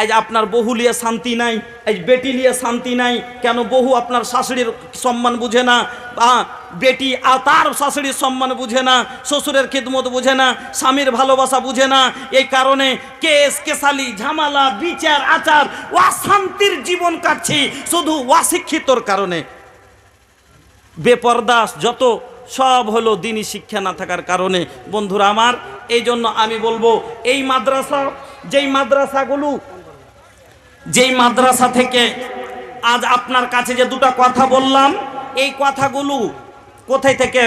আজ আপনার বহু লিয়ে শান্তি নাই, আজ বেটি লিয়ে শান্তি নাই। কেন? বহু আপনার শাশুড়ির সম্মান বুঝে না, বা বেটি তার শাশুড়ির সম্মান বুঝে না, শ্বশুরের খিদমত বুঝে না, স্বামীর ভালোবাসা বুঝে না। এই কারণে কেস কেসালি, ঝামেলা, বিচার আচার, অশান্তির জীবন কাটছি শুধু অশিক্ষিতর কারণে। বেপরদাস যত সব হলো দিনই শিক্ষা না থাকার কারণে। বন্ধুরা আমার, এই জন্য আমি বলবো এই মাদ্রাসা, যেই মাদ্রাসা থেকে আজ আপনার কাছে যে দুটো কথা বললাম, এই কথাগুলো কোথায় থেকে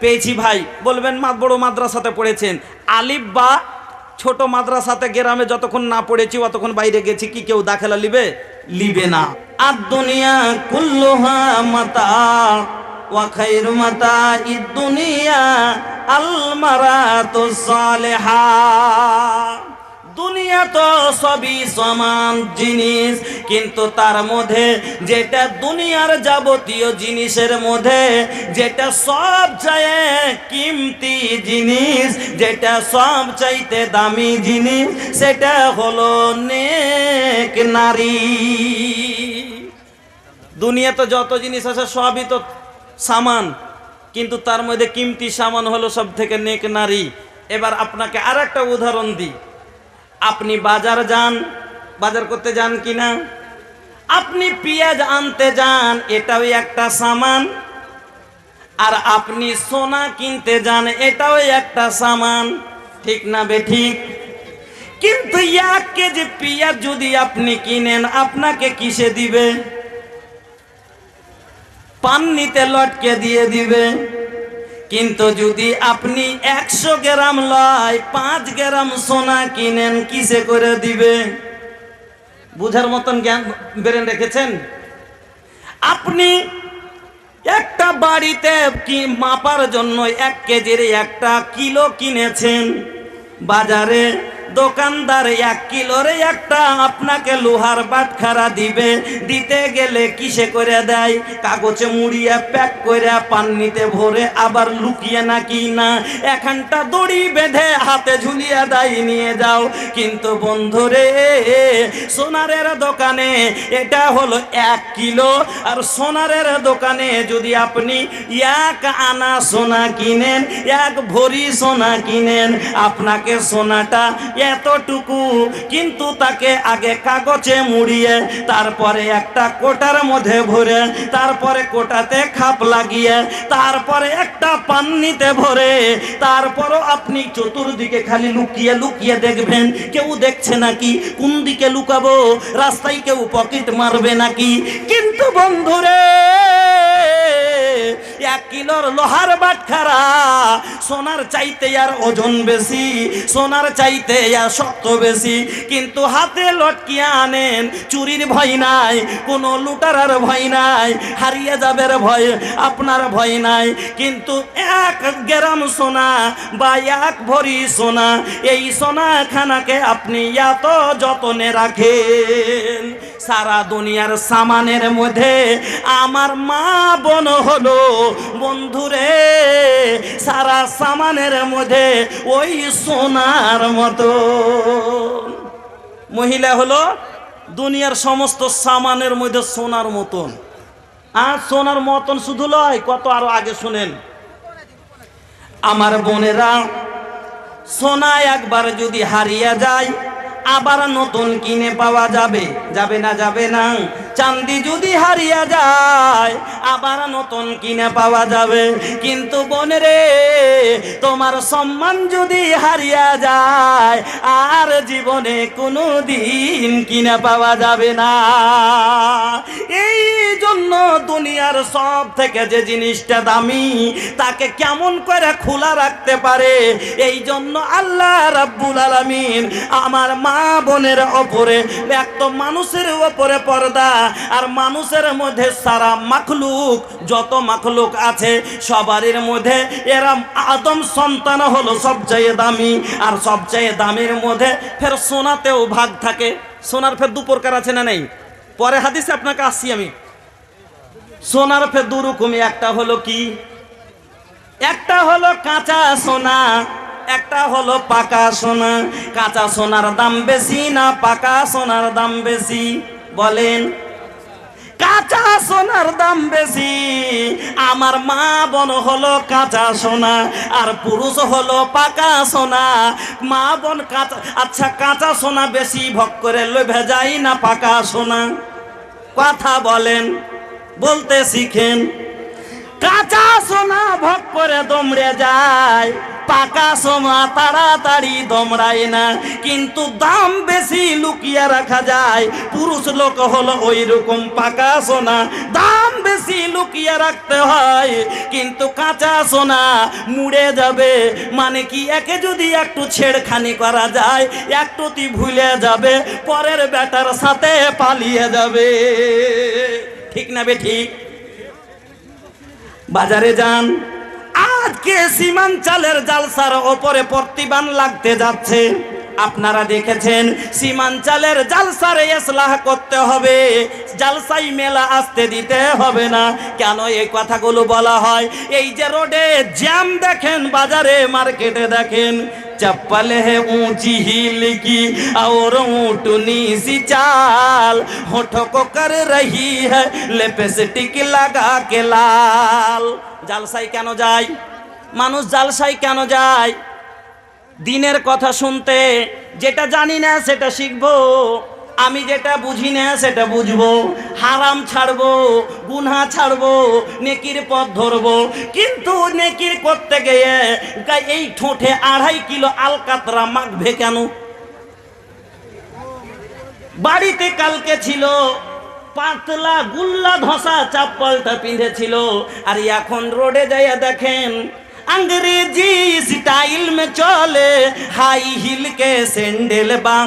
পেয়েছি ভাই? বলবেন বড় মাদ্রাসাতে পড়েছেন। আলিফ বা ছোট মাদ্রাসাতে গ্রামে যতক্ষণ না পড়েছি অতক্ষণ বাইরে গেছি, কি কেউ দাখিলা লিবে না। আর দুনিয়া কুল্লুহা মাতা ওয়া খায়রু মাতাইদ দুনিয়া আল মারাতুস সালিহা। দুনিয়া তো সবই সমান জিনিস, কিন্তু তার মধ্যে যেটা দুনিয়ার যাবতীয় জিনিসের মধ্যে যেটা সব চাইতে কিমতি জিনিস, যেটা সব চাইতে দামি জিনিস, সেটা হলো নেক নারী। দুনিয়াতে যত জিনিস আছে সবই তো সামান, কিন্তু তার মধ্যে কিমতি সামান হলো সব থেকে নেক নারী। এবার আপনাকে আর একটা উদাহরণ দিই। আপনি বাজার করতে যান কিনা? আপনি পেঁয়াজ আনতে যান, এটাও একটা সামান। আর আপনি সোনা কিনতে যান, এটাও একটা সামান। ঠিক না বেঠিক? কিন্তু 1 কেজি পেঁয়াজ যদি আপনি কিনেন, আপনাকে কিসে দিবে? পান্নিতে লটকে দিয়ে দিবে। কিন্তু যদি আপনি 100 গ্রাম লয় 5 গ্রাম সোনা কিনেন, কিসে করে দিবে? বুঝার মতন জ্ঞান বেরেন রেখেছেন? আপনি একটা বাড়িতে কি মাপার জন্য 1 কেজির 1 কিলো কিনেছেন, বাজারে দোকানদার 1 কিলোর একটা আপনাকে লোহার বাটখারা দিবে। দিতে গেলে কিসে করে দেয়? কাগজে মুড়িয়ে প্যাক করে পান্নিতে ভরে, আবার লুকিয়ে নাকি না এখানটা দড়ি বেঁধে হাতে ঝুলিয়ে দেয়, নিয়ে যাও। কিন্তু বন্ধুরে, সোনারের দোকানে এটা হলো 1 কিলো, আর সোনারের দোকানে যদি আপনি 1 আনা সোনা কিনেন, 1 ভরি সোনা কিনেন, আপনাকে সোনাটা এতটুকু, কিন্তু তাকে আগে কাগজে মুড়িয়ে, তারপরে একটা কোটার মধ্যে ভরে, তারপরে কোটাতে খাপ লাগিয়ে, তারপরে একটা পান্নিতে ভরে, তারপরও আপনি চতুর্দিকে খালি লুকিয়ে লুকিয়ে দেখবেন কেউ দেখছে নাকি, কোন দিকে লুকাবো, রাস্তায় কেউ পকেট মারবে নাকি। কিন্তু বন্ধুরে, 1 কিলোর লোহার বাটখারা সোনার চাইতে আর ওজন বেশি, সোনার চাইতে আর শক্ত বেশি। কিন্তু হাতে লটকিয়ে আনেন, চুরির ভয় নাই, কোনো লুটারার ভয় নাই, হারিয়ে যাবের ভয় আপনার ভয় নাই। কিন্তু 1 গ্রাম সোনা বা 1 ভরি সোনা, এই সোনাখানাকে আপনি এত যতনে রাখেন। সারা দুনিয়ার সামানের মধ্যে আমার মা বোন হলো বন্ধুরে, সারা সামানের মধ্যে ওই সোনার মতো। মহিলা হলো দুনিয়ার সমস্ত সামানের মধ্যে সোনার মতন। আর সোনার মতন শুধু লয়, কত আরো আগে শুনেন আমার বোনেরা, সোনা একবার যদি হারিয়ে যায় আবার নতুন কিনে পাওয়া যাবে, যাবে না? যাবে না? চাঁদি যদি হারিয়ে যায় আবার নতুন কিনে পাওয়া যাবে। কিন্তু বোনেরে, তোমার সম্মান যদি হারিয়ে যায় আর জীবনে কোনো দিন কিনে পাওয়া যাবে না। এই জন্য দুনিয়ার সব থেকে যে জিনিসটা দামি, তাকে কেমন করে খোলা রাখতে পারে, এই জন্য আল্লাহ রাব্বুল আলামিন আমার মা বোনের ওপরে, এক তো মানুষের ওপরে পর্দা, আর মানুষের মধ্যে সারা মাখলুক, যত মাখলুক আছে সবারই মধ্যে এরা আদম সন্তান হলো সবচেয়ে দামি। আর সবচেয়ে দামির মধ্যে ফের সোনাতেও ভাগ থাকে। সোনার ফের 2 প্রকার আছে না নেই? পরে হাদিসে আপনাকে আসছি আমি। সোনার ফের 2 রকম। একটা হলো কি? একটা হলো কাঁচা সোনা, একটা হলো পাকা সোনা। কাঁচা সোনার দাম বেশি না পাকা সোনার দাম বেশি? বলেন। কাঁচা সোনার দাম বেশি। আমার মা বোন হলো কাঁচা সোনা, আর পুরুষ হলো পাকা সোনা। মা বোন কাঁচা, আচ্ছা কাঁচা সোনা বেশি ভোগ করে লোভে যায় না পাকা সোনা? কথা বলেন, বলতে শিখেন। কাঁচা সোনা ভোগ করে দমড়ে যায়, পাকা সোনা তাড়াতাড়ি দমড়ায় না, কিন্তু দাম বেশি লুকিয়ে রাখা যায়। পুরুষ লোক হলো ওই রকম পাকা সোনা, দাম বেশি লুকিয়ে রাখতে হয়, কিন্তু কাঁচা সোনা মুড়ে যাবে। মানে কি, একে যদি একটু ছেড়খানি করা যায়, একটুতি ভুলে যাবে, পরের বেটার সাথে পালিয়ে যাবে। ঠিক না বে ঠিক? বাজারে যান, আজকে সীমাঞ্চলের জালসার ওপরে প্রতিবান লাগতে যাচ্ছে। আপনারা দেখেছেন, সীমাঞ্চলের জালসারে ইসলাহ করতে হবে, জালসাই মেলা আসতে দিতে হবে না। কেন এই কথাগুলো বলা হয়? এই যে রোডে জ্যাম দেখেন, বাজারে মার্কেটে দেখেন, चप्पल है ऊंची हील की और ऊँटनी सी चाल, होठों को कर रही है लिपस्टिक लगा के लाल। জালসাই কেন যায় মানুষ? জালসাই কেন যায়? দিনের কথা শুনতে। যেটা জানি না সেটা শিখবো, আমি যেটা বুঝি না সেটা বুঝবো, হারাম ছাড়বো, গুনাহ ছাড়বো, নেকির পথ ধরবো। কিন্তু নেকির করতে গিয়ে এই ঠোঁটে 2.5 কিলো আলকাতরা মাখবে কেন? বাড়িতে কালকে ছিল পাতলা গুল্লা ধসা চপ্পলটা পিঁধেছিল, আর এখন রোডে যাইয়া দেখেন अंग्रेजी स्टाइल में चले हाई हिल के सैंडल बा।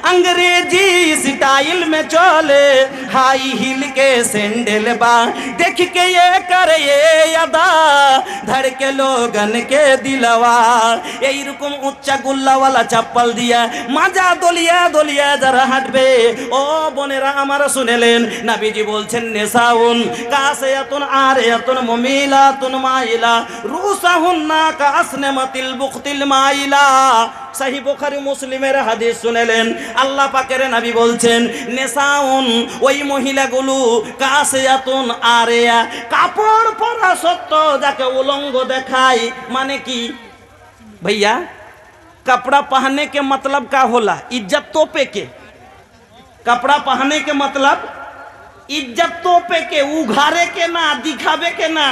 अंग्रेजी स्टाइल में चले हाई हिल के सैंडल बा। देख के ये करे ये अदा धड़ के लोगन के दिलवा। এই রকম উচ্চা গুল্লাওয়ালা চপ্পল দিয়া মাজা দলিয়া দলিয়া যারা হাঁটবে, ও বোনেরা আমার শুনেলেন, নবীজি বলছেন নেসাউন কাসিয়াতুন আরিয়াতুন মুমিলাতুন মাইলা রুসাহুন্না কাসনামাতিল বুখতিল মাইলা। সহি বুখারী মুসলিমের হাদিস শুনেলেন, আল্লাহ পাকের নবী বলছেন নেসাউন ওই মহিলাগুলো, কাসিয়াতুন আরিয়া কাপড় পরা সত্য যাকে উলঙ্গ দেখায়। মানে কি भैया, कपड़ा पहनने के मतलब का होला? इज्जत तोपे के। कपड़ा पहनने के मतलब इज्जत तोपे के, उघारे के ना, दिखावे के ना।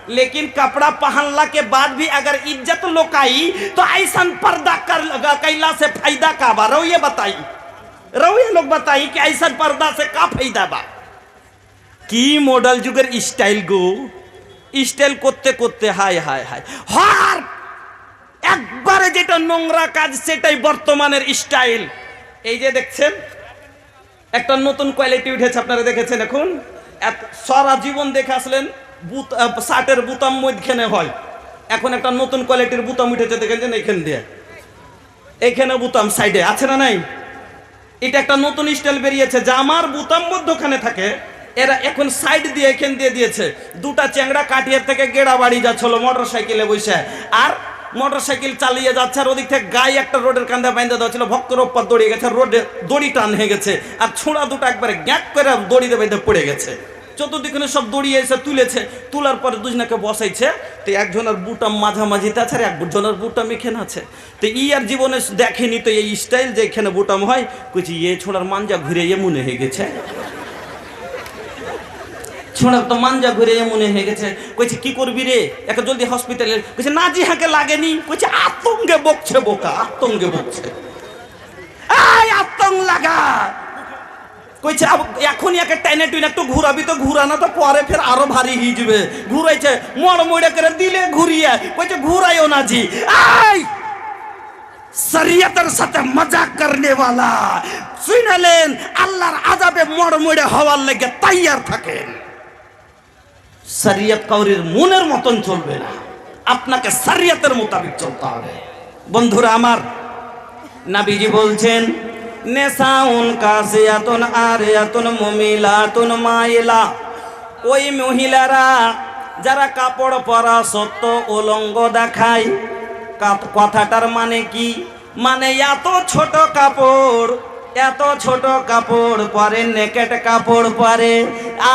लेकिन कपड़ा पहनला के बाद भी अगर इज्जत लोकाई तो ऐसा पर्दा कर लगा कैला से फायदा का बा? रउए बताई, रउए लोग बताई कि ऐसा पर्दा से का फायदा बा? की मॉडल जुगर स्टाइल गो, स्टाइल করতে করতে হায় হায় হায় হর একবারে যেটা নোংরা কাজ সেটাই বর্তমানের স্টাইল। এই যে দেখছেন একটা নতুন কোয়ালিটি উঠেছে, আপনারা দেখেছেন। এখন সারা জীবন দেখে আসলেন শার্টের বুতাম মধ্যখানে হয়, এখন একটা নতুন কোয়ালিটির বুতাম উঠেছে, দেখেছেন এখান দিয়ে, এখানে বুতাম সাইডে আছে না নাই? এটা একটা নতুন স্টাইল বেরিয়েছে, জামার বুতাম মধ্যখানে থাকে, এরা এখন সাইড দিয়ে এখান দিয়ে দিয়েছে। দুটা চ্যাংড়া কাটিয়ার থেকে গেড়া বাড়ি যাচ্ছিল মোটর সাইকেলে বসে, আর মোটর সাইকেল চালিয়ে যাচ্ছে, আর ওদিক থেকে গায়ে একটা রোডের কান্দা বাইন্ধা দেওয়া ছিল, ভক্তর ওপর দড়িয়ে গেছে, রোডে দড়ি টান হয়ে গেছে, আর ছোঁড়া দুটো একবারে গ্যাক করে দড়িতে বেঁধে পড়ে গেছে। চতুর্দিকে সব দড়িয়ে এসে তুলেছে, তোলার পরে দুজনাকে বসাইছে। তো একজনের বুটাম মাঝামাঝিতে আছে, আর একজনের বুটাম এখানে আছে। তো আর জীবনে দেখেনি তো এই স্টাইল যে এখানে বুটাম হয়। কইছি এ ছোড়ার মাঞ্জা ঘুরে মনে হয়ে গেছে, ছোড়া তো মাঞ্জা ঘুরে মনে হয়ে গেছে। কইছে কি করবি রে, একে জলদি হসপিটালে। কইছে না জি হাঁকে লাগেনি। কইছে আতঙ্কে বকছে বোকা, আতঙ্কে বকছে, আতঙ্ক লাগা। কইছে এখনই একে টাইনে টুইনে একটু ঘুরাবি, তো ঘুরানো তো পরে ফের আরো ভারী হয়ে যাবে। ঘুরাইছে মড় মড়ে করে দিলে ঘুরিয়ে। কইছে ঘুরাইও না জি। শরীয়তের সাথে মজাক করনে वाला শুনলেন, আল্লাহর আযাবে মড় মড়ে হওয়ার লাগে তৈয়ার থাকেন। শরীয়ত কাউরির মনের মতন চলবে না, আপনাকে শরীয়তের মোতাবেক চলতে হবে। বন্ধুরা আমার, নবীজি বলছেন নেসাউন কাসিয়াতুন আরিয়াতুন মুমিলাতুন মাইলা। ওই মহিলারা যারা কাপড় পরা সত্য উলঙ্গ দেখায়, কথাটার মানে কি? মানে এত ছোট কাপড় পরে, নেকেট কাপড় পরে।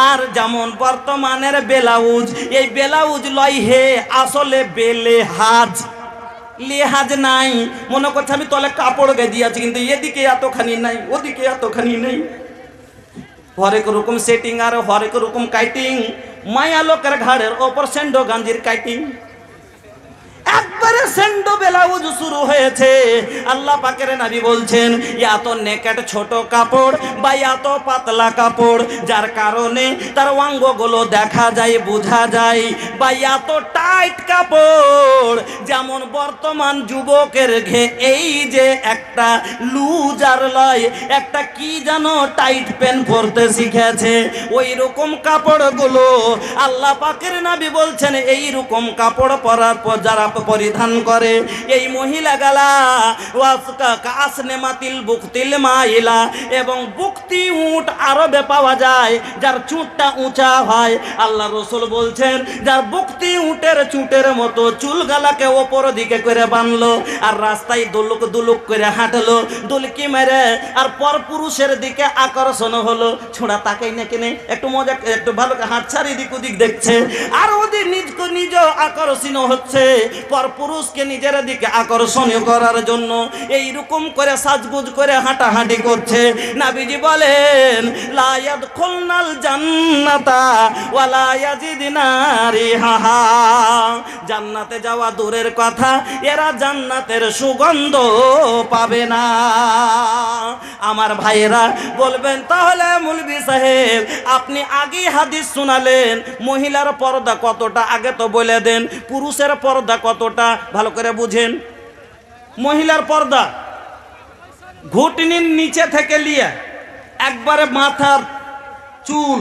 আর যেমন বর্তমানের ব্লাউজ, এই ব্লাউজ লয় হে আসলে বেলেহাজ, লেহাজ নাই। মনে করছে আমি তলে কাপড় গায়ে দিয়েছি, কিন্তু এদিকে এতখানি নাই, ওদিকে এতখানি নেই। হরেক রকম সেটিং আর হরেক রকম কাইটিং। মায়া লোকের ঘাড়ের ওপর সেন্ডো গাঞ্জির কাইটিং। একবারে সেন্ডো ব্লাউজ শুরু হয়েছে। আল্লাহ পাকের নবী বলছেন এত নেকেট ছোট কাপড় বা এত পাতলা কাপড়, যার কারণে তার অঙ্গগুলো দেখা যায়, বোঝা যায়। বা এত টাইট কাপড়, যেমন বর্তমান যুবকের এই যে একটা লুজার লয়, একটা কি যেন টাইট প্যান্ট পরতে শিখেছে, ওই রকম কাপড়গুলো আল্লাহ পাকের নবী বলছেন এই রকম কাপড় পরার পর যারা পরিধান করে, এই মহিলা গালা কাসনেমাতিল বুকতিল মাইলা, এবং বুকতি উট আরবে পাওয়া যায় যার চুটটা উঁচা হয়। আল্লাহ রসুল বলছেন যার বুকতি উটের চুটের মতো চুল গালাকে ওপর দিকে করে বানলো, আর রাস্তায় দুলুক দুলুক করে হাঁটলো, দুলকি মেরে, আর পর পুরুষের দিকে আকর্ষণ হলো। ছোড়া তাকাই না কেনে, একটু মজা, একটু ভালো হাত ছাড়ি দিক ওদিক দেখছে, আর ওদের নিজ আকর্ষণ হচ্ছে পর পুরুষকে নিজের দিকে আকর্ষণীয় করার জন্য এই রকম করে সাজগুজ করে হাঁটাহাঁটি করছে। নবীজি বলেন লা ইয়াদখুলনাল জান্নাতা ওয়ালা ইয়াজিদনা রিহাহা, জান্নাতে যাওয়া দূরের কথা, এরা জান্নাতের সুগন্ধ পাবে না। আমার ভাইয়েরা বলবেন তাহলে মৌলভী সাহেব আপনি আগেই হাদিস শোনালেন, মহিলার পর্দা কতটা আগে তো বলে দেন, পুরুষের পর্দা কতটা ভালো করে বুঝেন। মহিলার পর্দা ঘুটনির নিচে থেকে নিয়ে একবারে মাথার চুল,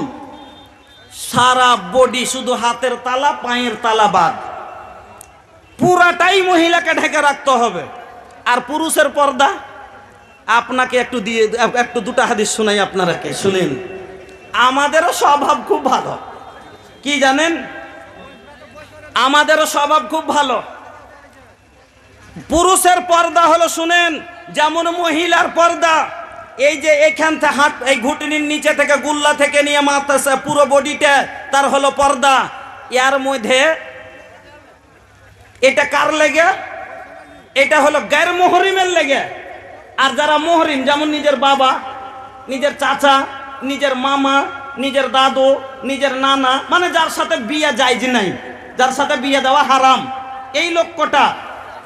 সারা বডি, শুধু হাতের তালা পায়ের তালা বাদ, পুরাটাই মহিলাকে ঢেকে রাখতে হবে। আর পুরুষের পর্দা আপনাকে একটু দুটা হাদিস শোনাই, আপনারাকে শুনেন। আমাদেরও স্বভাব খুব ভালো, কি জানেন, আমাদেরও স্বভাব খুব ভালো। পুরুষের পর্দা হলো শুনেন, যেমন মহিলার পর্দা এই যে এখান থেকে হাত, এই ঘুটনির নিচে থেকে গুল্লা থেকে নিয়ে মাথা পুরো বডিটা তার হলো পর্দা। এর মধ্যে এটা কার লেগে? এটা হলো গায়ের মুহরিমের লেগে। আর যারা মুহরিম, যেমন নিজের বাবা, নিজের চাচা, নিজের মামা, নিজের দাদু, নিজের নানা, মানে যার সাথে বিয়ে জায়েজ নাই, যার সাথে বিয়ে দেওয়া হারাম,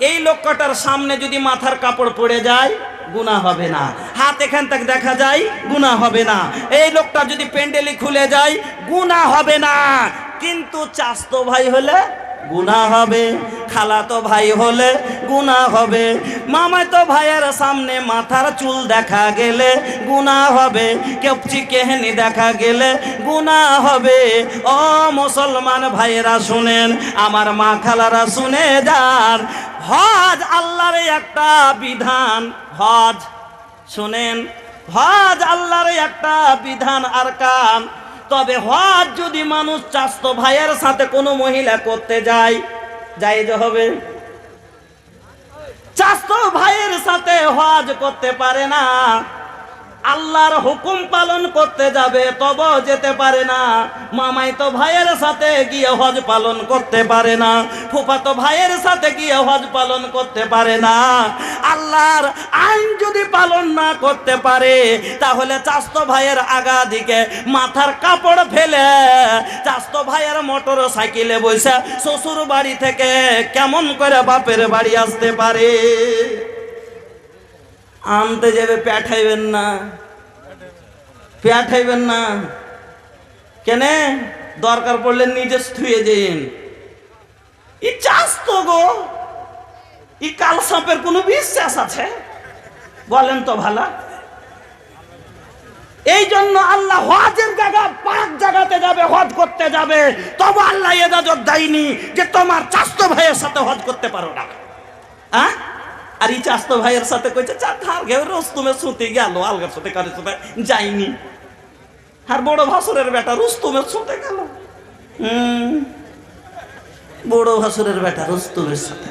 এই লোকটার সামনে যদি মাথার কাপড় পড়ে যায় গুনাহ হবে না, হাত এখান থেকে দেখা যায় গুনাহ হবে না, এই লোকটা যদি প্যান্ডেলি খুলে যায় গুনাহ হবে না। কিন্তু চাচতো ভাই হলে গুনাহ হবে, খালাতো ভাই হলে গুনাহ হবে, মামাতো ভাইয়ের সামনে মাথার চুল দেখা গেলে গুনাহ হবে, কেপচি কেহেনি দেখা গেলে গুনাহ হবে। ও মুসলমান ভাইয়েরা শুনেন, আমার মা খালারা শুনে যান, হজ আল্লাহর একটা বিধান, হজ শুনেন, হজ আল্লাহর একটা বিধান আর কাম। তবে হজ যদি মানুষ চাচতো ভাইয়ের সাথে কোনো মহিলা করতে যায়, জায়েজ হবে। চাচতো ভাইয়ের সাথে হজ করতে পারে না, আল্লাহর হুকুম পালন করতে যাবে তবে যেতে পারে না। মামাইতো ভাইয়ের সাথে গিয়ে হজ পালন করতে পারে না, ফুফাতো ভাইয়ের সাথে গিয়ে হজ পালন করতে পারে না। আল্লাহর আইন যদি পালন না করতে পারে, তাহলে চাচতো ভাইয়ের আগা দিকে মাথার কাপড় ফেলে চাচতো ভাইয়ের মোটর সাইকেলে বসে শ্বশুর বাড়ি থেকে কেমন করে বাপের বাড়ি আসতে পারে? আনতে যাবে, পেঠাইবেন না, কেনে দরকার পড়লে নিজে থুয়ে যেন। ই চাস্তো গো, ই কাল সাপের কোনো বিশ্বাস আছে? বলেন তো ভালা। এই জন্য আল্লাহ হজের জায়গা, পাক জায়গাতে যাবে, হজ করতে যাবে, তবে আল্লাহ ইজাজত দেয়নি যে তোমার চাস্তো ভাইয়ের সাথে হজ করতে পারো না। হ্যাঁ, আর এই চাস্তো ভাইয়ের সাথে কইছে রুস্তুমে শুতে গেল, আলগার সাথে কারোর সাথে যাইনি। আর বড় ভাসুরের বেটা রুস্তুমের শুতে গেল, বড় ভাসুরের বেটা রুস্তুমের সাথে।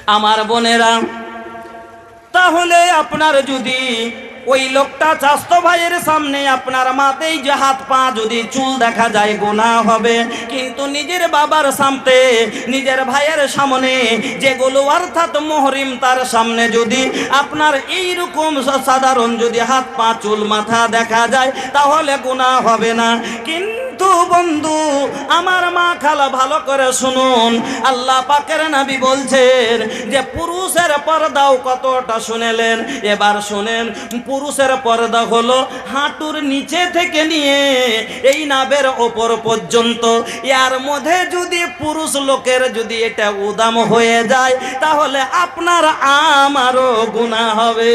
আমার বোনেরা, তাহলে আপনার যদি ওই লোকটা চাস্তো ভাইয়ের সামনে আপনার মাথায় যে হাত পা যদি চুল দেখা যায় গুনাহ হবে, কিন্তু নিজের বাবার সামনে নিজের ভাইয়ের সামনে যেগুলো অর্থাৎ মুহরিম তার সামনে যদি আপনার এইরকম সাধারণ যদি হাত পা চুল মাথা দেখা যায় তাহলে গুনাহ হবে না। কিন্তু বন্ধু আমার মা খালা ভালো করে শুনুন, আল্লাহ পাকের নবী বলছেন যে পুরুষের পর্দাও কতটা শুনেলেন, এবার শুনেন পুরুষের পর্দা হলো হাঁটুর নিচে থেকে নিয়ে এই নাভের ওপর পর্যন্ত। এর মধ্যে যদি পুরুষ লোকের যদি এটা উদাম হয়ে যায় তাহলে আপনার আমারও গুনাহ হবে,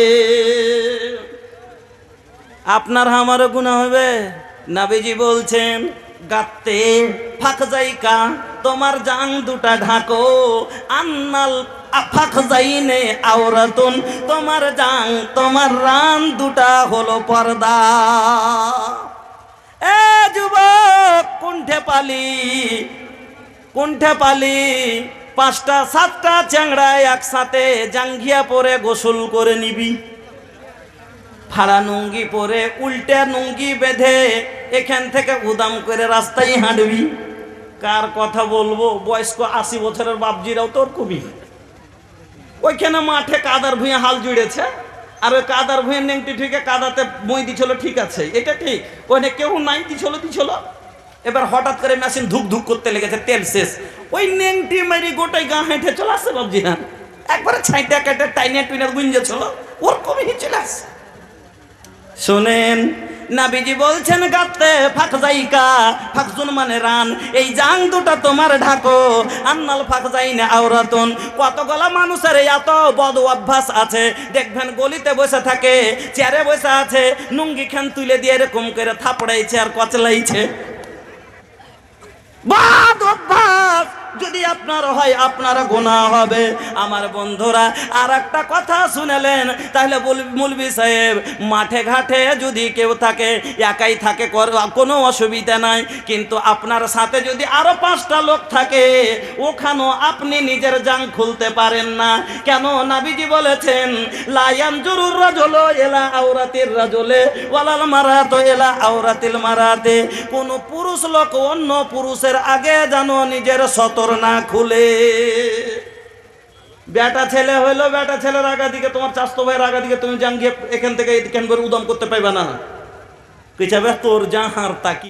আপনার আমারও গুনাহ হবে। নবীজি বলছেন গাতে ফাঁক যাইকা তোমার জাং দুটা ঢাকো, আন্নাল ফাঁক যাইনে আওরাতুন, তোমার জাং তোমার রান দুটা হলো পর্দা। এ যুবক কুণ্ঠে পালি 5টা 7টা চ্যাংড়া একসাথে জাঙ্গিয়া পরে গোসল করে নিবি, ফাড়া নুঙ্গি পরে উল্টে নুঙ্গি বেঁধে এখান থেকে উদাম করে রাস্তায় হাঁটবি। কার কথা বলবো, বয়স্ক 80 বছরের বাপজিরাও তোর কবি ওইখানে মাঠে কাদার ভুঁয়ে হাল জুড়েছে, আর ওই কাদার ভুঁয়ে নেংটি ঠিকে কাদাতে মই দিছিল, ঠিক আছে এটা ঠিক, ওখানে কেউ নাই দিছিল। এবার হঠাৎ করে মেশিন ধুক ধুক করতে লেগেছে, তেল শেষ, ওই নেংটি মারি গোটাই গা হেঁটে চলে আসছে বাপজিরা, একবারে ছাইটা কেটে টাইনে টুইনে গুঞ্জেছিল, ওর কবি চলে আসছে। শোনেন নবীজি বলছেন গাতে ফাঁক যাইকা, ফাঁকজুন মানে রান, এই জাং দুটা তোমার ঢাকো, আন্নাল ফাঁক যাইনে আওরাতুন। কতগুলা মানুষের এত বদ অভ্যাস আছে, দেখবেন গলিতে বসে থাকে, চেয়ারে বসে আছে, নুঙ্গি খান তুলে দিয়ে এরকম করে থাপড়াইছে আর কচলাইছে। বদ অভ্যাস যদি আপনার হয় আপনার গুনাহ হবে। আমার বন্ধুরা আর একটা কথা শুনেলেন, তাহলে মুলবি সাহেব মাঠে ঘাটে যদি কেউ থাকে, একাই থাকে কোনো অসুবিধা নাই, কিন্তু আপনার সাথে যদি আরো 5টা লোক থাকে ওখানেও আপনি নিজের জাং খুলতে পারেন না। কেন? নবীজি বলেছেন লা ইয়ানজুরুর রাজুলু ইলা আওরাতির রাজুলি ওয়ালাল মারাতু ইলা আওরাতিল মারাতি। কোন পুরুষ লোক অন্য পুরুষের আগে যেন নিজের সতর না খুলে। বেটা ছেলে হইলো, বেটা ছেলের আগা দিকে তোমার চাস্তো ভাইয়ের আগা দিকে তুমি জাঙ্গিয়ে এখান থেকে উদম করতে পাইবা না, কি চাবে তোর জাহার তাকি।